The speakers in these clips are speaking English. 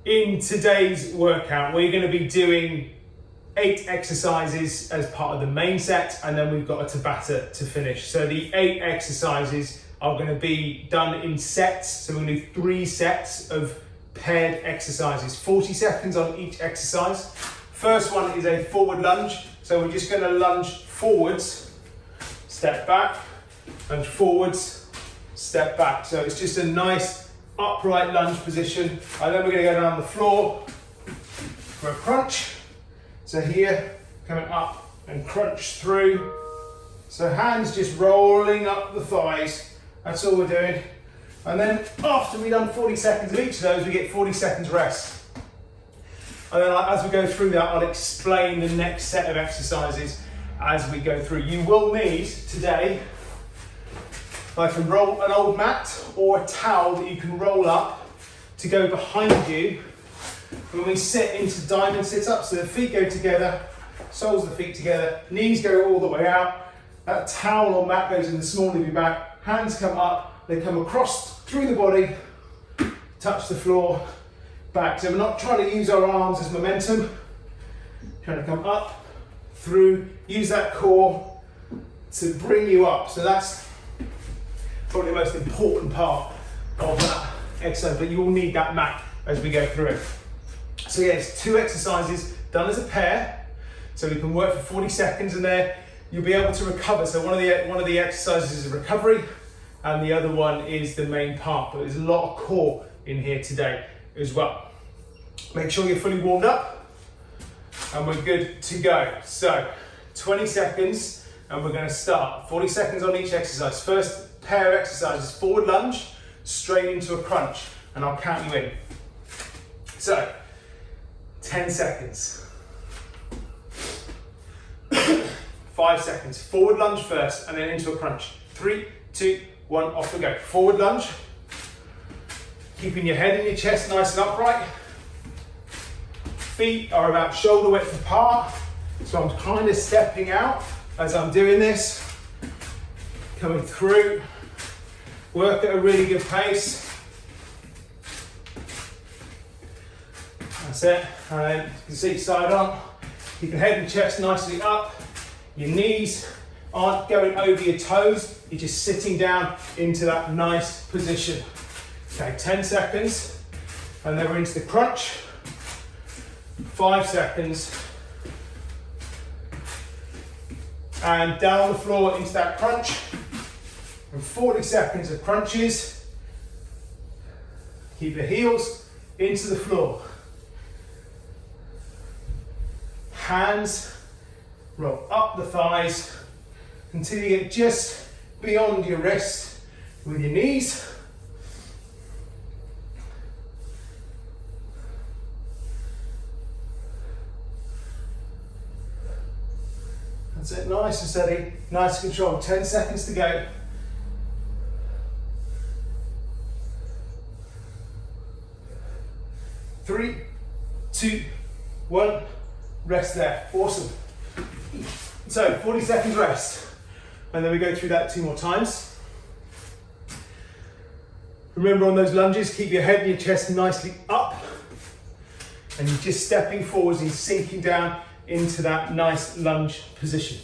In today's workout, we're going to be doing 8 exercises as part of the main set, and then we've got a Tabata to finish. So the 8 exercises are going to be done in sets. So we're going to do 3 sets of paired exercises, 40 seconds on each exercise. First one is a forward lunge. So we're just going to lunge forwards, step back, lunge forwards, step back. So it's just a nice upright lunge position, and then we're going to go down on the floor for a crunch. So here, coming up and crunch through. So hands just rolling up the thighs. That's all we're doing. And then after we've done 40 seconds of each of those, we get 40 seconds rest. And then as we go through that, I'll explain the next set of exercises as we go through. You will need today like an old mat or a towel that you can roll up to go behind you when we sit into diamond sit-up. So the feet go together, soles of the feet together, knees go all the way out. That towel or mat goes in the small of your back. Hands come up, they come across through the body, touch the floor, back. So we're not trying to use our arms as momentum. Trying to come up, through, use that core to bring you up. So that's probably the most important part of that exercise, but you will need that mat as we go through it. So yeah, it's 2 exercises done as a pair, so we can work for 40 seconds, and there you'll be able to recover. So one of the exercises is recovery, and the other one is the main part, but there's a lot of core in here today as well. Make sure you're fully warmed up, and we're good to go. So 20 seconds, and we're going to start. 40 seconds on each exercise. First pair of exercises, forward lunge, straight into a crunch, and I'll count you in. So, 10 seconds. 5 seconds. Forward lunge first, and then into a crunch. 3, 2, 1, off we go. Forward lunge. Keeping your head and your chest nice and upright. Feet are about shoulder width apart, so I'm kind of stepping out as I'm doing this. Coming through, work at a really good pace. That's it. And then you can see side on. Keep your head and chest nicely up. Your knees aren't going over your toes. You're just sitting down into that nice position. Okay, 10 seconds. And then we're into the crunch. 5 seconds. And down on the floor into that crunch. And 40 seconds of crunches. Keep the heels into the floor. Hands roll up the thighs until you get just beyond your wrist with your knees. That's it, nice and steady, nice and controlled. 10 seconds to go. Three, 2, 1, rest there. Awesome. So 40 seconds rest, and then we go through that 2 more times. Remember on those lunges, keep your head and your chest nicely up, and you're just stepping forwards and sinking down into that nice lunge position.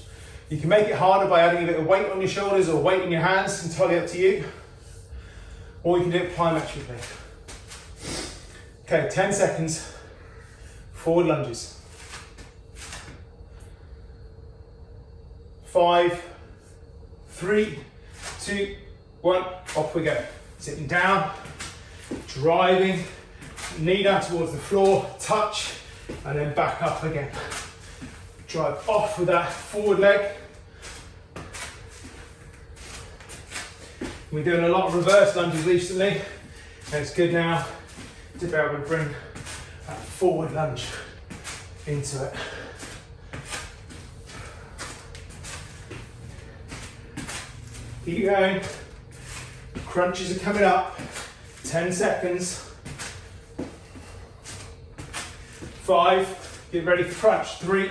You can make it harder by adding a bit of weight on your shoulders or weight in your hands, entirely up to you, or you can do it plyometrically. Okay, 10 seconds, forward lunges. 5, 3, 2, 1, off we go. Sitting down, driving, knee down towards the floor, touch, and then back up again. Drive off with that forward leg. We're doing a lot of reverse lunges recently, and it's good now to be able to bring that forward lunge into it. Keep going. Crunches are coming up. 10 seconds. 5. Get ready for crunch. 3,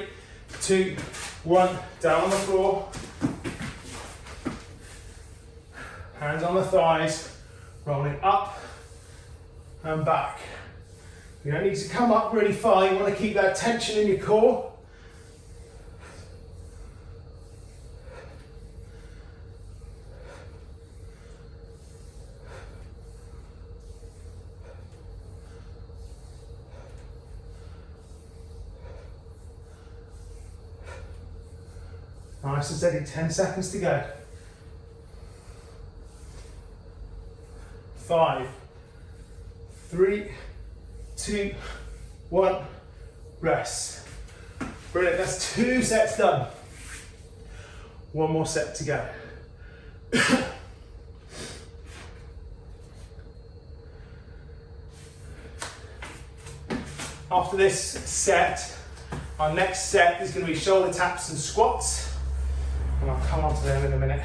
2, 1. Down on the floor. Hands on the thighs. Rolling up and back. You don't need to come up really far, you want to keep that tension in your core. Nice and steady, 10 seconds to go. 5, 3, 2, 1, rest. Brilliant, that's 2 sets done. 1 more set to go. After this set, our next set is going to be shoulder taps and squats. And I'll come on to them in a minute.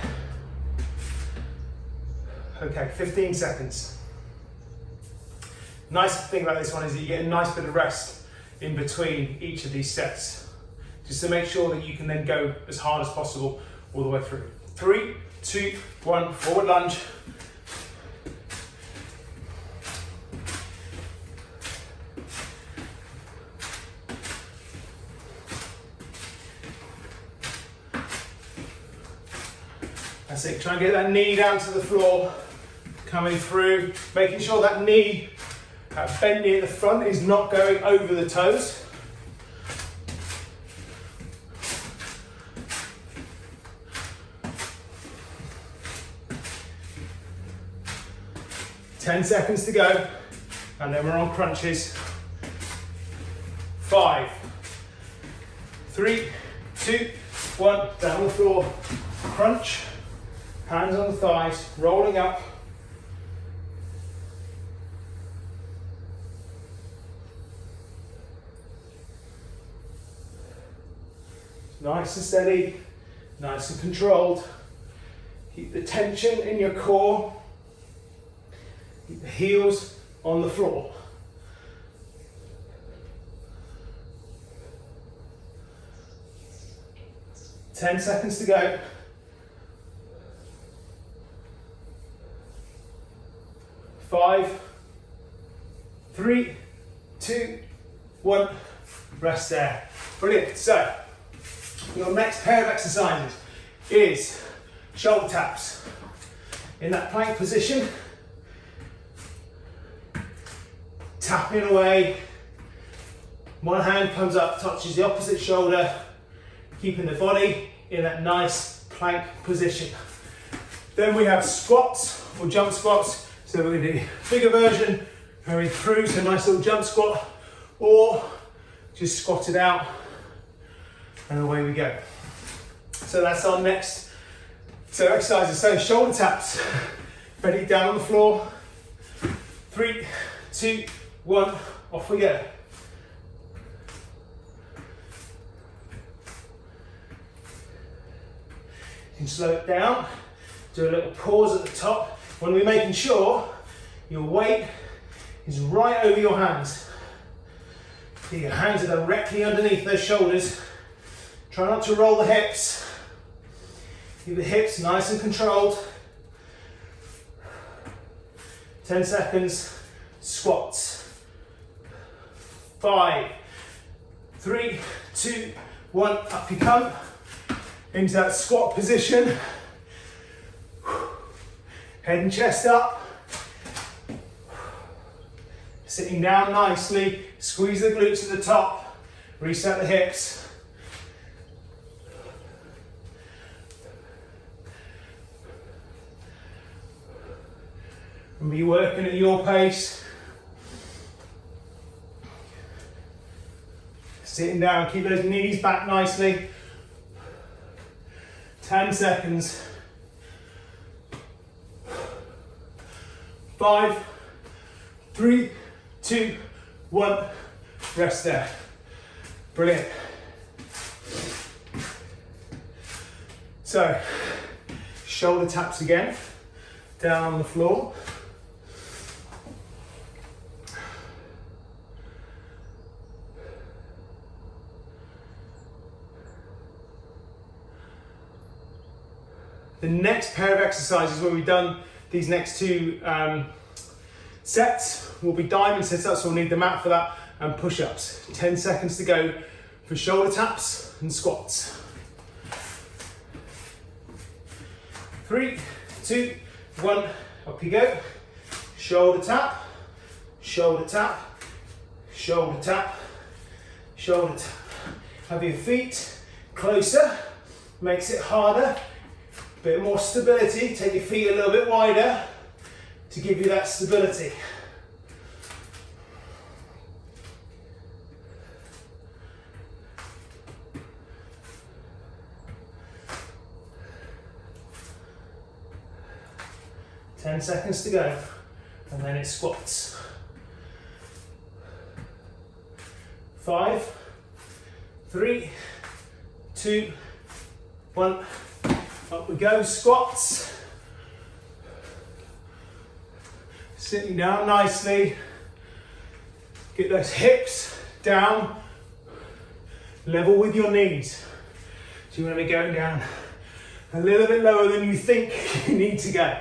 Okay, 15 seconds. Nice thing about this one is that you get a nice bit of rest in between each of these sets, just to make sure that you can then go as hard as possible all the way through. 3, 2, 1, forward lunge. That's it, try and get that knee down to the floor, coming through, making sure that knee, that bent knee at the front is not going over the toes. Ten seconds to go, and then we're on crunches. 5, 3, 2, 1, down the floor, crunch. Hands on the thighs, rolling up. Nice and steady, nice and controlled. Keep the tension in your core. Keep the heels on the floor. Ten seconds to go. 5, 3, 2, 1, rest there. Brilliant. So, your next pair of exercises is shoulder taps. In that plank position, tapping away. One hand comes up, touches the opposite shoulder, keeping the body in that nice plank position. Then we have squats or jump squats. So we're going to do a bigger version, going through, so nice little jump squat, or just squat it out, and away we go. So that's our next set of exercises. So shoulder taps, ready, down on the floor. 3, 2, 1, off we go. You can slow it down, do a little pause at the top. When we're making sure your weight is right over your hands. So your hands are directly underneath those shoulders. Try not to roll the hips. Keep the hips nice and controlled. 10 seconds, squats. 5, 3, 2, 1, up you come. Into that squat position. Head and chest up. Sitting down nicely, squeeze the glutes at the top, reset the hips. And be working at your pace. Sitting down, keep those knees back nicely. 10 seconds. 5, 3, 2, 1, rest there. Brilliant. So, shoulder taps again, down on the floor. The next pair of exercises when we've done these next two sets, will be diamond sit-ups, so we'll need the mat for that, and push-ups. 10 seconds to go for shoulder taps and squats. 3, 2, 1, up you go. Shoulder tap, shoulder tap, shoulder tap, shoulder tap. Have your feet closer, makes it harder. Bit more stability, take your feet a little bit wider to give you that stability. Ten seconds to go, and then it's squats. 5, 3, 2, 1. Up we go, squats. Sitting down nicely. Get those hips down, level with your knees. So you want to be going down a little bit lower than you think you need to go.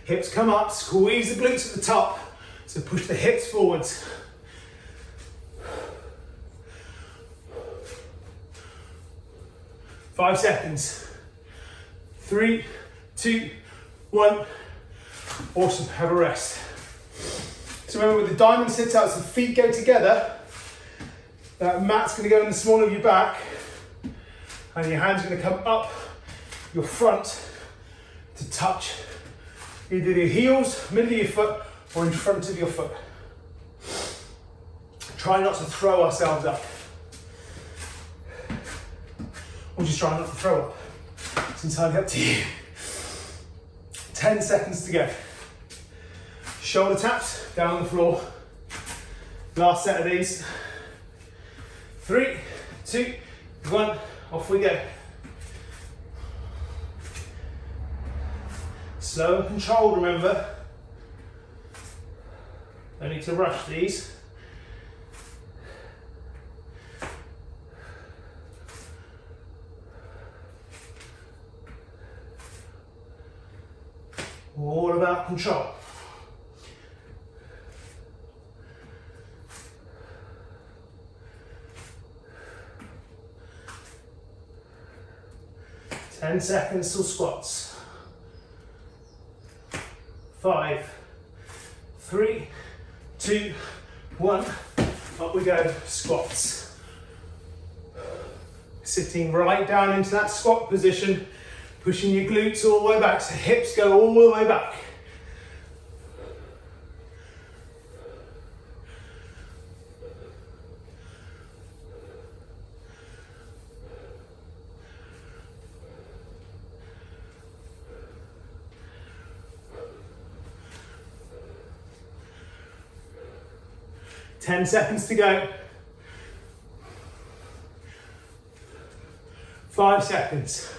Hips come up, squeeze the glutes at the top, so push the hips forwards. Five seconds. 3, 2, 1. Awesome, have a rest. So remember, with the diamond sit-ups, the feet go together, that mat's going to go in the small of your back, and your hands are going to come up your front to touch either your heels, middle of your foot, or in front of your foot. Try not to throw ourselves up. Or just try not to throw up. It's entirely up to you. 10 seconds to go. Shoulder taps down on the floor. Last set of these. 3, 2, 1, off we go. Slow and controlled, remember. No need to rush these. All about control. Ten seconds till squats. 5, 3, 2, 1. Up we go, squats. Sitting right down into that squat position, pushing your glutes all the way back, so hips go all the way back. Ten seconds to go. 5 seconds.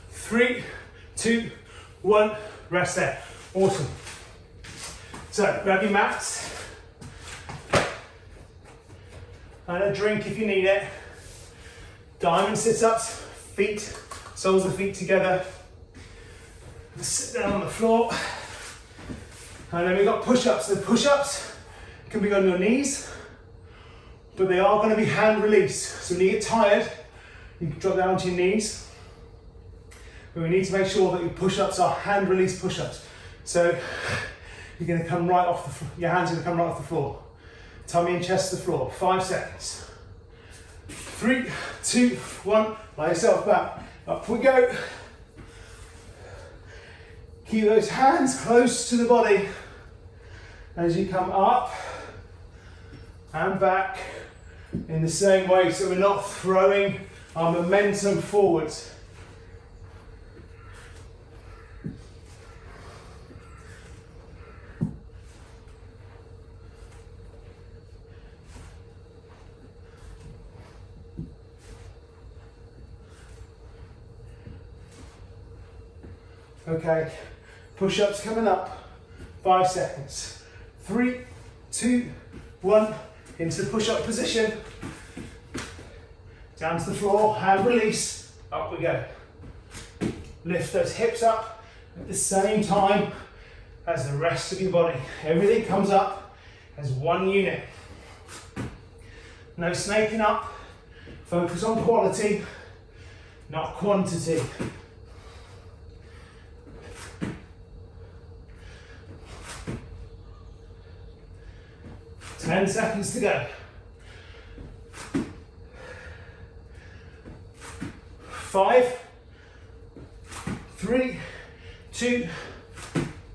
3, 2, 1. Rest there. Awesome. So grab your mats and a drink if you need it. Diamond sit-ups, feet, soles of the feet together. Sit down on the floor. And then we've got push-ups. The push-ups can be on your knees, but they are going to be hand released. So when you get tired, you can drop down to your knees. But we need to make sure that your push-ups are hand release push-ups. So you're going to come right off the floor. Your hands are going to come right off the floor. Tummy and chest to the floor. 5 seconds. 3, 2, 1. Lie yourself back. Up we go. Keep those hands close to the body as you come up and back in the same way, so we're not throwing our momentum forwards. Okay, push-ups coming up. 5 seconds. 3, 2, 1. Into the push-up position. Down to the floor, hand release. Up we go. Lift those hips up at the same time as the rest of your body. Everything comes up as one unit. No snaking up. Focus on quality, not quantity. Ten seconds to go. 5, 3, 2,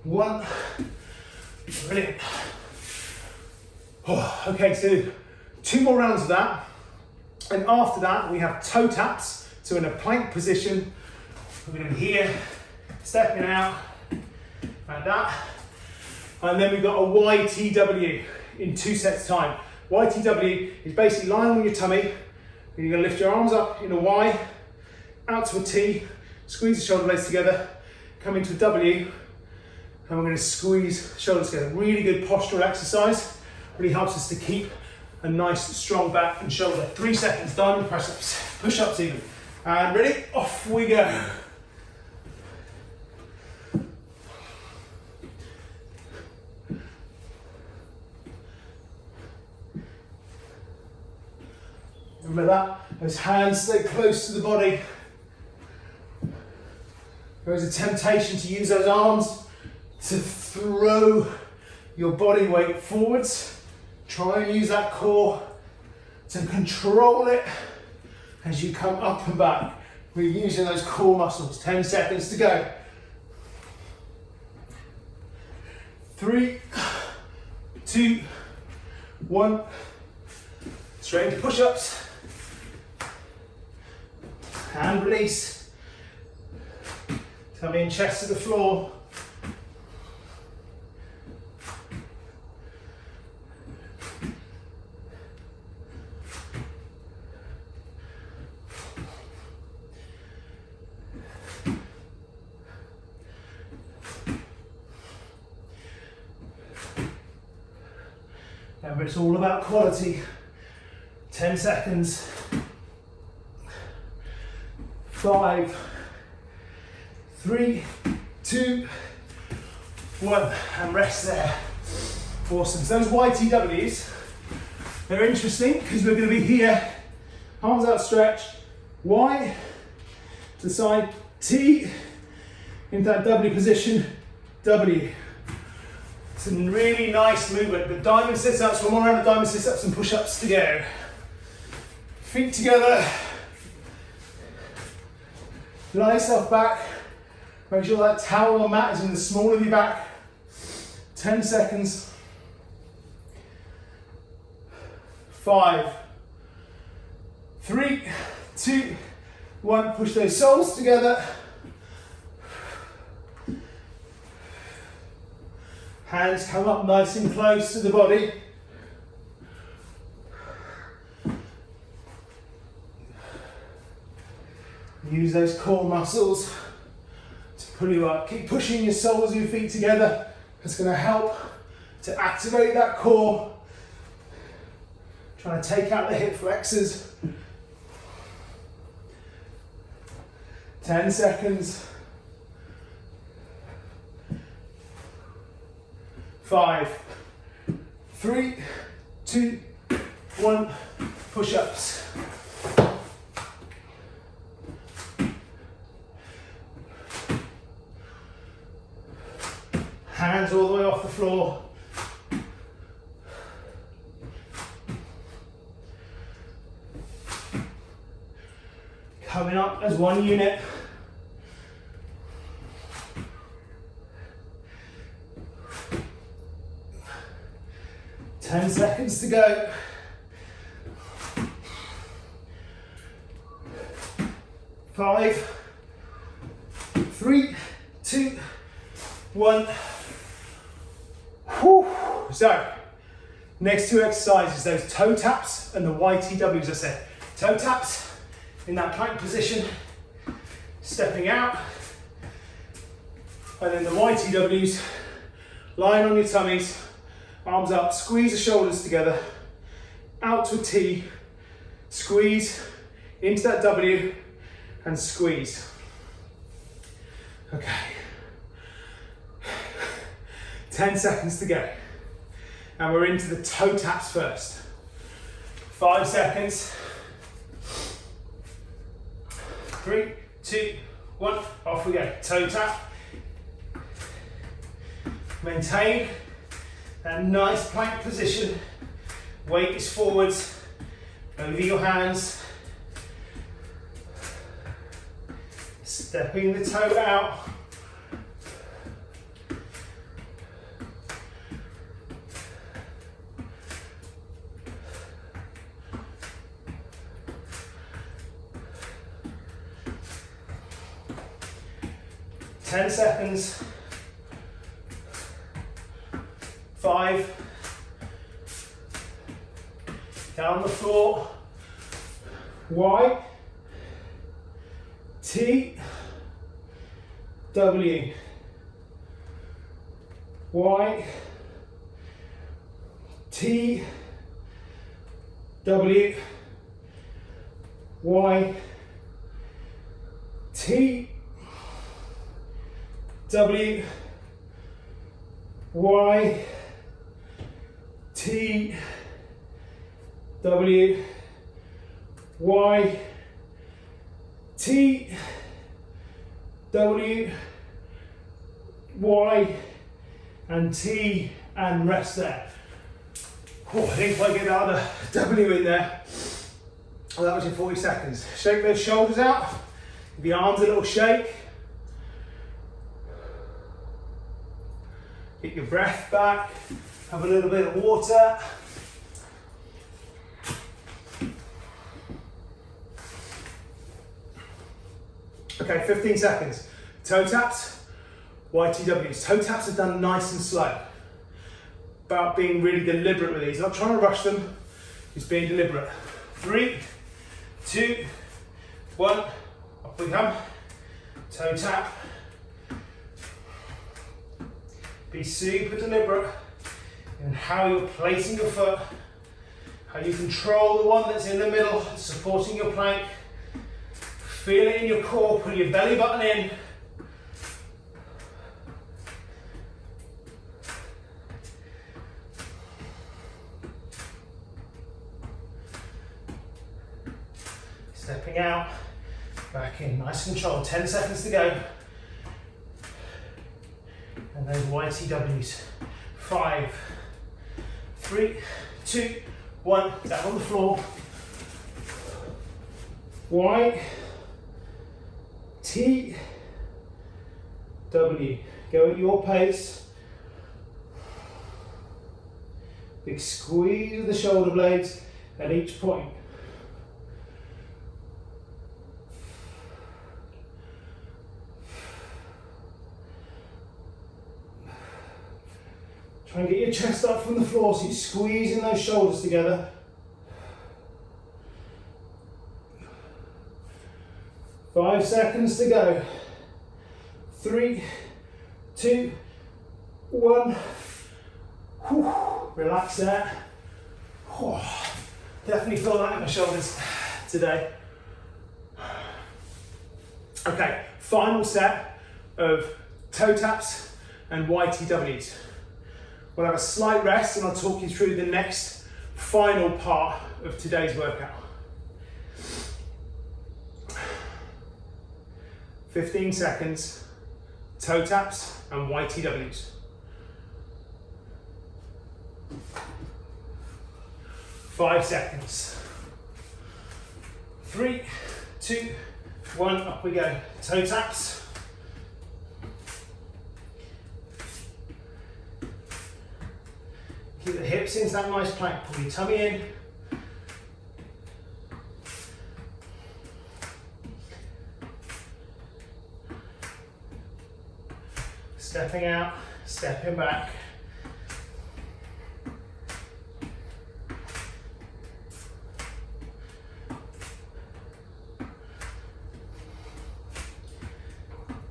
1. Brilliant. Oh, okay, so 2 more rounds of that. And after that, we have toe taps. So in a plank position, we're going to be here, stepping out, like that. And then we've got a YTW in 2 sets time. YTW is basically lying on your tummy, and you're going to lift your arms up in a Y, out to a T, squeeze the shoulder blades together, come into a W, and we're going to squeeze the shoulders together. Really good postural exercise, really helps us to keep a nice strong back and shoulder. 3 seconds, diamond press ups, push ups even. And ready, off we go. Remember that, those hands stay close to the body. There is a temptation to use those arms to throw your body weight forwards. Try and use that core to control it as you come up and back. We're using those core muscles. 10 seconds to go. 3, 2, 1. Straight into push-ups. Hand release. Tummy and chest to the floor. Remember, it's all about quality. 10 seconds. 5, 3, 2, 1, and rest there. Awesome. So those YTWs, they're interesting because we're going to be here, arms outstretched, Y to the side, T into that W position, W. Some really nice movement. The diamond sit-ups, one more round of diamond sit-ups and push-ups to go. Feet together. Lie yourself back. Make sure that towel or mat is in the small of your back. 10 seconds. 5, 3, 2, 1. Push those soles together. Hands come up nice and close to the body. Use those core muscles to pull you up. Keep pushing your soles of your feet together. It's going to help to activate that core. Trying to take out the hip flexors. 10 seconds. 5, 3, 2, 1. Push-ups. Hands all the way off the floor. Coming up as one unit. Ten seconds to go. 5, 3, 2, 1. Whew. So, next 2 exercises, those toe taps and the YTWs I said. Toe taps in that plank position, stepping out, and then the YTWs, lying on your tummies, arms up, squeeze the shoulders together, out to a T, squeeze into that W, and squeeze. Okay. 10 seconds to go. And we're into the toe taps first. 5 seconds. 3, 2, 1, off we go. Toe tap. Maintain that nice plank position. Weight is forwards, over your hands. Stepping the toe out. Ten seconds. 5. Down the floor. Y. T. W. Y. T. W. Y. T. W. Y. T. W. Y. T. W. Y. And T, and rest there. Oh, I didn't quite get the other W in there. Well, that was in 40 seconds. Shake those shoulders out. Give your arms a little shake. Get your breath back. Have a little bit of water. Okay, 15 seconds. Toe taps, YTWs. Toe taps are done nice and slow. About being really deliberate with these. Not trying to rush them, just being deliberate. 3, 2, 1, up we come. Toe tap. Be super deliberate in how you're placing your foot, how you control the one that's in the middle, supporting your plank. Feel it in your core, pull your belly button in. Stepping out, back in, nice control, 10 seconds to go. And those YTWs. 5, 3, 2, 1, down on the floor. Y, T, W. Go at your pace. Big squeeze of the shoulder blades at each point. Try and get your chest up from the floor so you're squeezing those shoulders together. 5 seconds to go. 3, 2, 1. Whew. Relax there. Whew. Definitely feel that in my shoulders today. Okay, final set of toe taps and YTWs. We'll have a slight rest and I'll talk you through the next final part of today's workout. 15 seconds, toe taps and YTWs. 5 seconds. 3, 2, 1, up we go. Toe taps. Keep the hips into that nice plank, pull your tummy in. Stepping out, stepping back.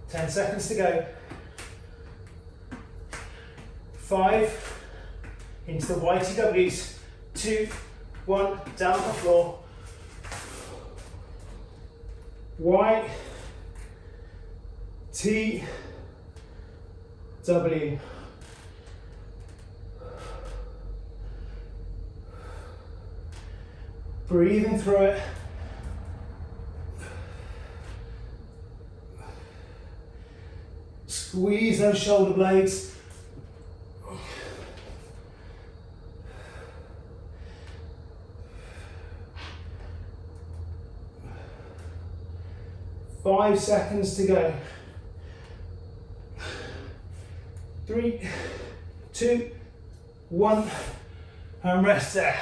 Ten seconds to go. 5. Into the YTWs, 2, 1, down on the floor. Y, T, W. Breathing through it. Squeeze those shoulder blades. 5 seconds to go. 3, 2, 1, and rest there.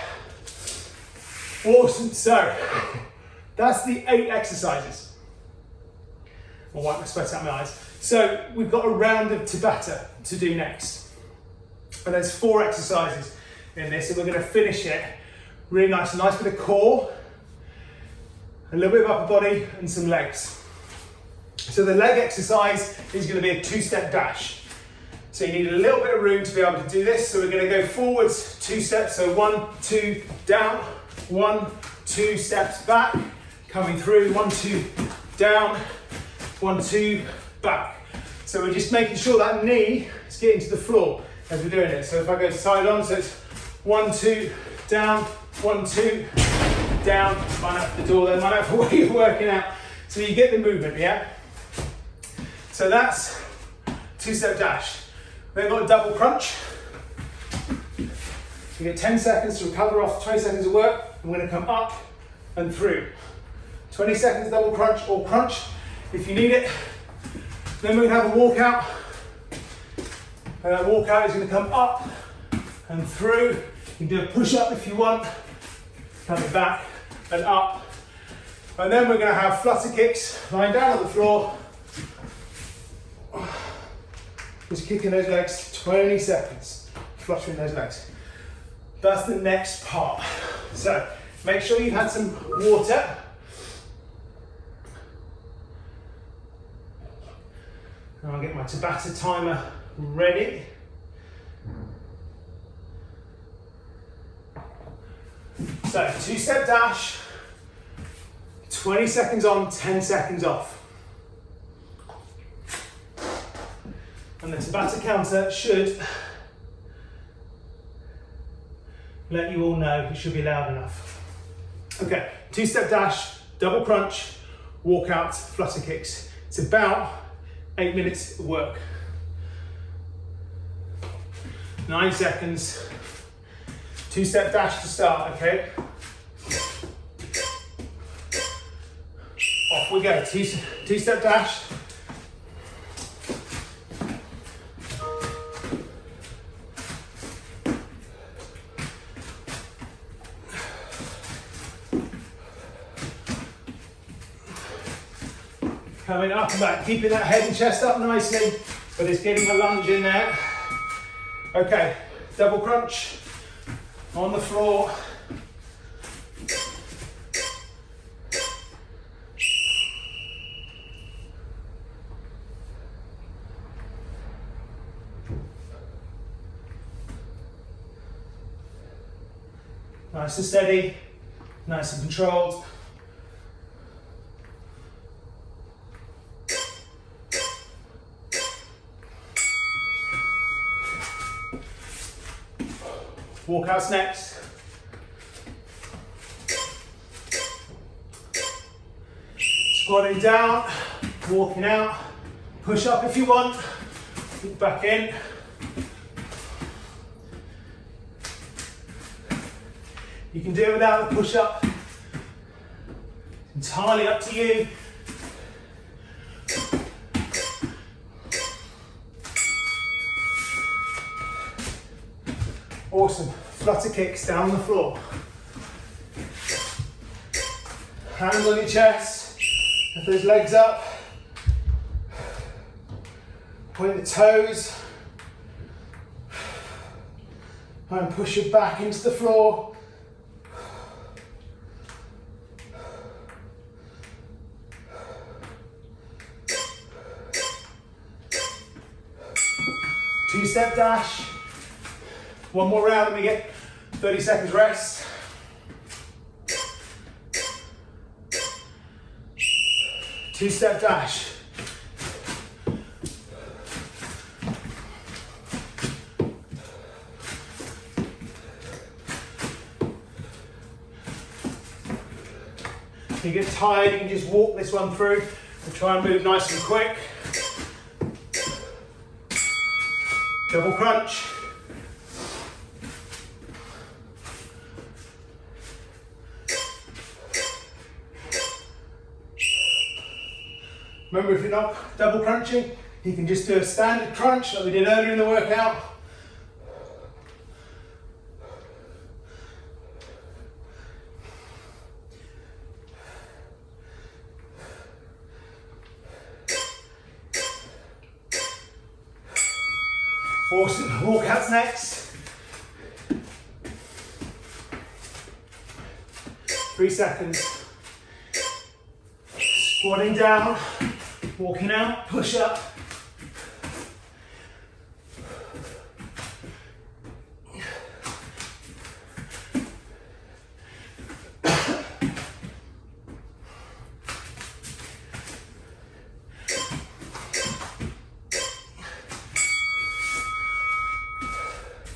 Awesome. So that's the 8 exercises. I'll wipe my sweat out of my eyes. So we've got a round of Tabata to do next. And there's 4 exercises in this, and we're going to finish it really nice. A nice bit of core, a little bit of upper body, and some legs. So the leg exercise is going to be a 2-step dash. So you need a little bit of room to be able to do this. So we're going to go forwards 2 steps. So 1, 2, down, 1, 2 steps back, coming through, 1, 2, down, 1, 2, back. So we're just making sure that knee is getting to the floor as we're doing it. So if I go side on, so it's 1, 2, down, 1, 2, down, line up the door, then line up for where you're working out. So you get the movement, yeah? So that's 2-step dash. Then got a double crunch. You get 10 seconds to recover off 20 seconds of work. I'm going to come up and through. 20 seconds double crunch or crunch if you need it. Then we're going to have a walkout. And that walkout is going to come up and through. You can do a push-up if you want. Coming back and up. And then we're going to have flutter kicks, lying down on the floor. Just kicking those legs, 20 seconds, fluttering those legs. That's the next part. So make sure you've had some water. And I'll get my Tabata timer ready. So 2-step dash, 20 seconds on, 10 seconds off. And the Tabata counter should let you all know it should be loud enough. Okay, 2-step dash, double crunch, walkout, flutter kicks. It's about 8 minutes of work. 9 seconds. 2-step dash to start, okay? Off we go, 2-step dash. Coming up and back, keeping that head and chest up nicely, but it's getting a lunge in there. Okay, double crunch on the floor. Nice and steady, nice and controlled. Walkout's next. Squatting down, walking out, push up if you want, back in. You can do it without the push up. It's entirely up to you. Awesome. Flutter kicks down the floor. Hands on your chest. Lift those legs up. Point the toes. And push your back into the floor. Two-step dash. One more round and we get 30 seconds rest. Two-step dash. If you get tired, you can just walk this one through and try and move nice and quick. Double crunch. Remember, if you're not double crunching, you can just do a standard crunch like we did earlier in the workout. Awesome. Walkout's next. 3 seconds. Squatting down, walking out, push up.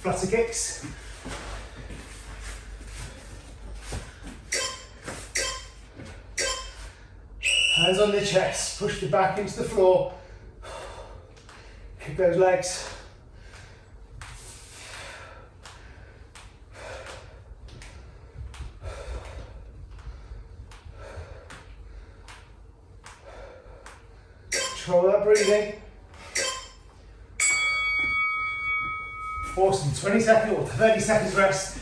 Flutter kicks. Hands on the chest, push the back into the floor. Kick those legs. Control that breathing. Awesome, 20 seconds or 30 seconds rest.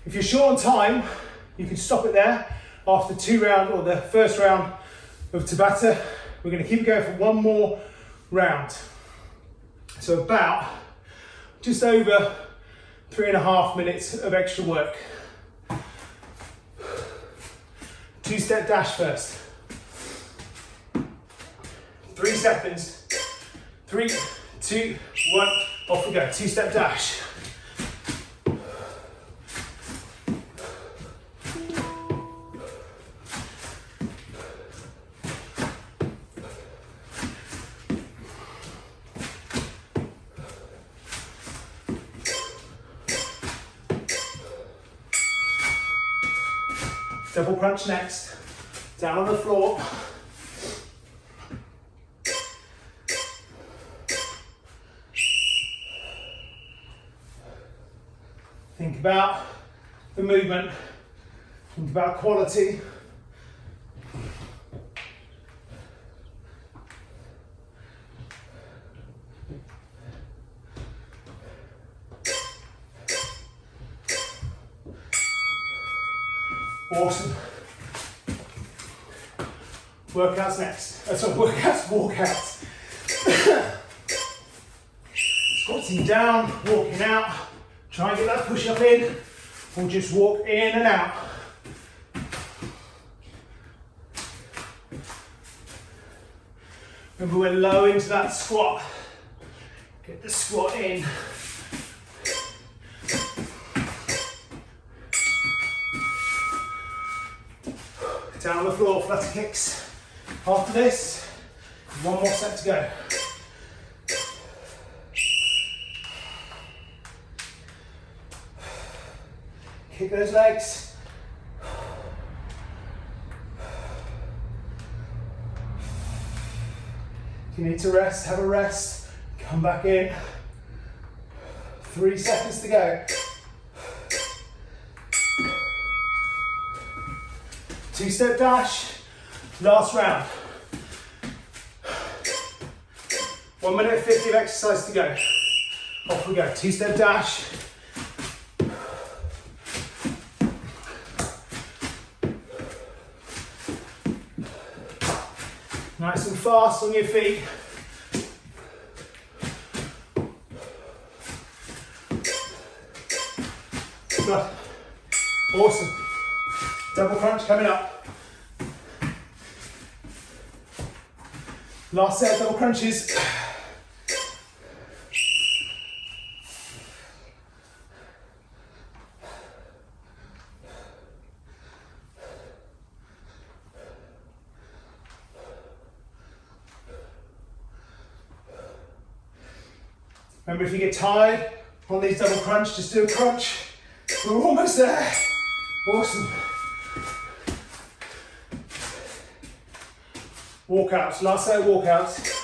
If you're short on time, you can stop it there after 2 rounds or the first round of Tabata. We're going to keep going for 1 more round. So about just over 3.5 minutes of extra work. 2-step dash first. 3 seconds. 3, 2, 1, off we go. 2-step dash. Double crunch next. Down on the floor. Think about the movement. Think about quality. Awesome. Workouts next. Walkouts. Squatting down, walking out. Try and get that push up in, or just walk in and out. Remember, we're low into that squat. Get the squat in. Down on the floor, flutter kicks. After this, 1 more set to go. Kick those legs. If you need to rest, have a rest. Come back in. 3 seconds to go. 2-step dash. Last round. 1 minute 50 of exercise to go. Off we go. 2-step dash. Nice and fast on your feet. Good. Awesome. Double crunch coming up. Last set of double crunches. Remember, if you get tired on these double crunch, just do a crunch. We're almost there. Awesome. Walkouts, last set of walkouts.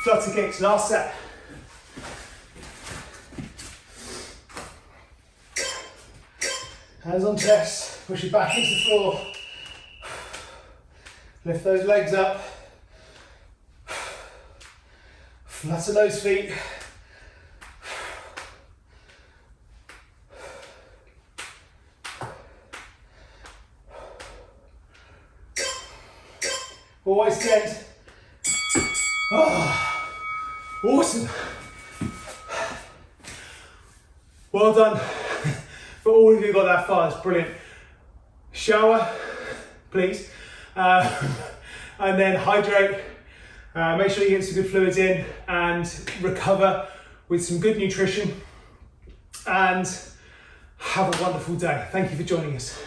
Flutter kicks, last set. Hands on chest, push it back into the floor. Lift those legs up. Flutter those feet. Always tense. Oh. Awesome. Well done. For all of you who got that far, it's brilliant. Shower, please. And then hydrate. Make sure you get some good fluids in and recover with some good nutrition. And have a wonderful day. Thank you for joining us.